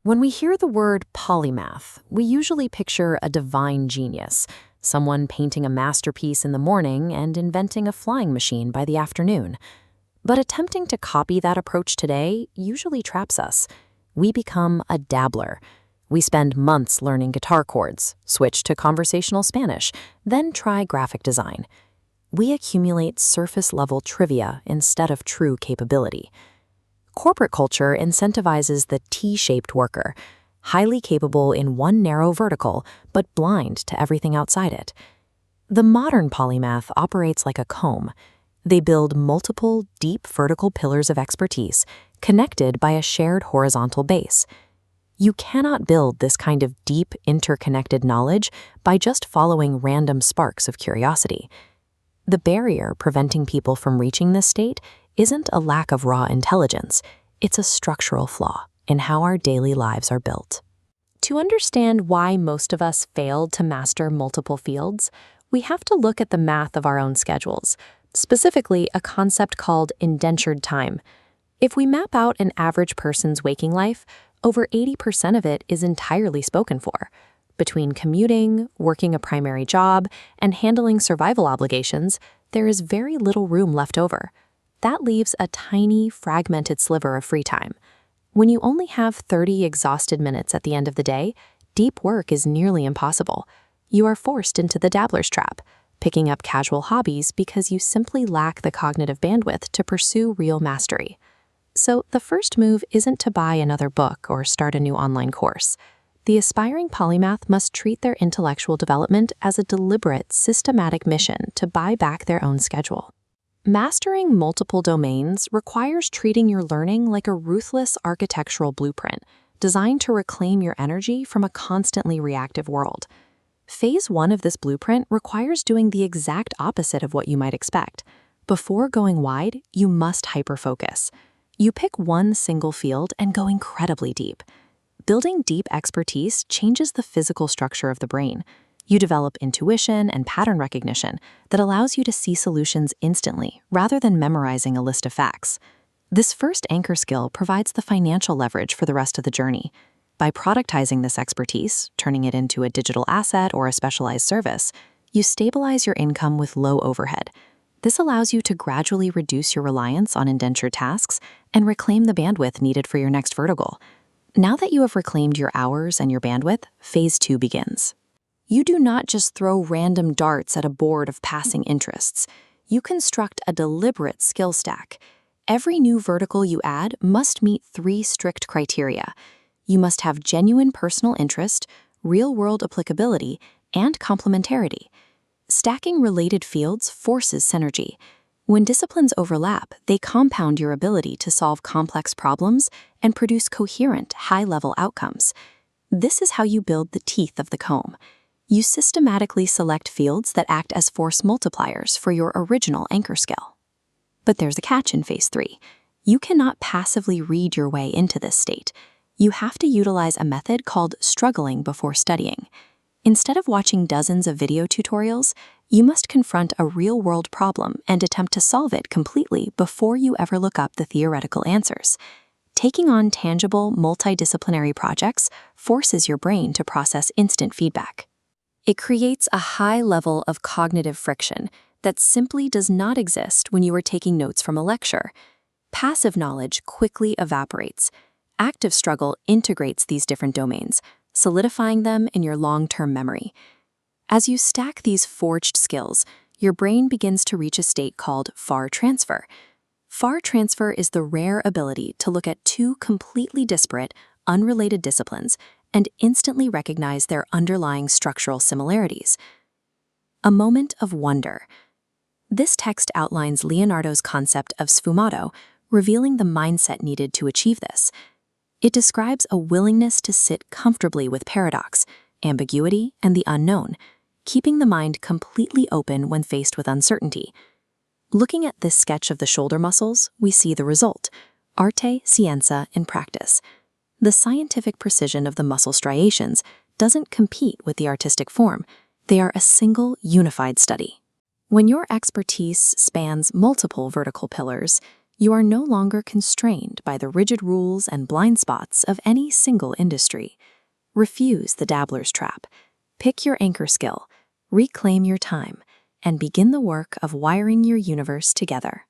When we hear the word polymath, we usually picture a divine genius, someone painting a masterpiece in the morning and inventing a flying machine by the afternoon. But attempting to copy that approach today usually traps us. We become a dabbler. We spend months learning guitar chords, switch to conversational Spanish, then try graphic design. We accumulate surface-level trivia instead of true capability. Corporate culture incentivizes the T-shaped worker, highly capable in one narrow vertical, but blind to everything outside it. The modern polymath operates like a comb. They build multiple, deep vertical pillars of expertise, connected by a shared horizontal base. You cannot build this kind of deep, interconnected knowledge by just following random sparks of curiosity. The barrier preventing people from reaching this state isn't a lack of raw intelligence, it's a structural flaw in how our daily lives are built. To understand why most of us failed to master multiple fields, we have to look at the math of our own schedules, specifically a concept called indentured time. If we map out an average person's waking life, over 80% of it is entirely spoken for. Between commuting, working a primary job, and handling survival obligations, there is very little room left over. That leaves a tiny, fragmented sliver of free time. When you only have 30 exhausted minutes at the end of the day, deep work is nearly impossible. You are forced into the dabbler's trap, picking up casual hobbies because you simply lack the cognitive bandwidth to pursue real mastery. So the first move isn't to buy another book or start a new online course. The aspiring polymath must treat their intellectual development as a deliberate, systematic mission to buy back their own schedule. Mastering multiple domains requires treating your learning like a ruthless architectural blueprint designed to reclaim your energy from a constantly reactive world. Phase 1 of this blueprint requires doing the exact opposite of what you might expect. Before going wide, you must hyper-focus. You pick one single field and go incredibly deep. Building deep expertise changes the physical structure of the brain. You develop intuition and pattern recognition that allows you to see solutions instantly rather than memorizing a list of facts. This first anchor skill provides the financial leverage for the rest of the journey. By productizing this expertise, turning it into a digital asset or a specialized service, you stabilize your income with low overhead. This allows you to gradually reduce your reliance on indentured tasks and reclaim the bandwidth needed for your next vertical. Now that you have reclaimed your hours and your bandwidth, phase 2 begins. You do not just throw random darts at a board of passing interests. You construct a deliberate skill stack. Every new vertical you add must meet 3 strict criteria. You must have genuine personal interest, real-world applicability, and complementarity. Stacking related fields forces synergy. When disciplines overlap, they compound your ability to solve complex problems and produce coherent, high-level outcomes. This is how you build the teeth of the comb. You systematically select fields that act as force multipliers for your original anchor skill. But there's a catch in phase 3. You cannot passively read your way into this state. You have to utilize a method called struggling before studying. Instead of watching dozens of video tutorials, you must confront a real-world problem and attempt to solve it completely before you ever look up the theoretical answers. Taking on tangible, multidisciplinary projects forces your brain to process instant feedback. It creates a high level of cognitive friction that simply does not exist when you are taking notes from a lecture. Passive knowledge quickly evaporates. Active struggle integrates these different domains, solidifying them in your long-term memory. As you stack these forged skills, your brain begins to reach a state called far transfer. Far transfer is the rare ability to look at 2 completely disparate, unrelated disciplines and instantly recognize their underlying structural similarities. A moment of wonder. This text outlines Leonardo's concept of sfumato, revealing the mindset needed to achieve this. It describes a willingness to sit comfortably with paradox, ambiguity, and the unknown, keeping the mind completely open when faced with uncertainty. Looking at this sketch of the shoulder muscles, we see the result: arte, scienza, in practice. The scientific precision of the muscle striations doesn't compete with the artistic form. They are a single, unified study. When your expertise spans multiple vertical pillars, You are no longer constrained by the rigid rules and blind spots of any single industry. Refuse the dabbler's trap. Pick your anchor skill, reclaim your time, and begin the work of wiring your universe together.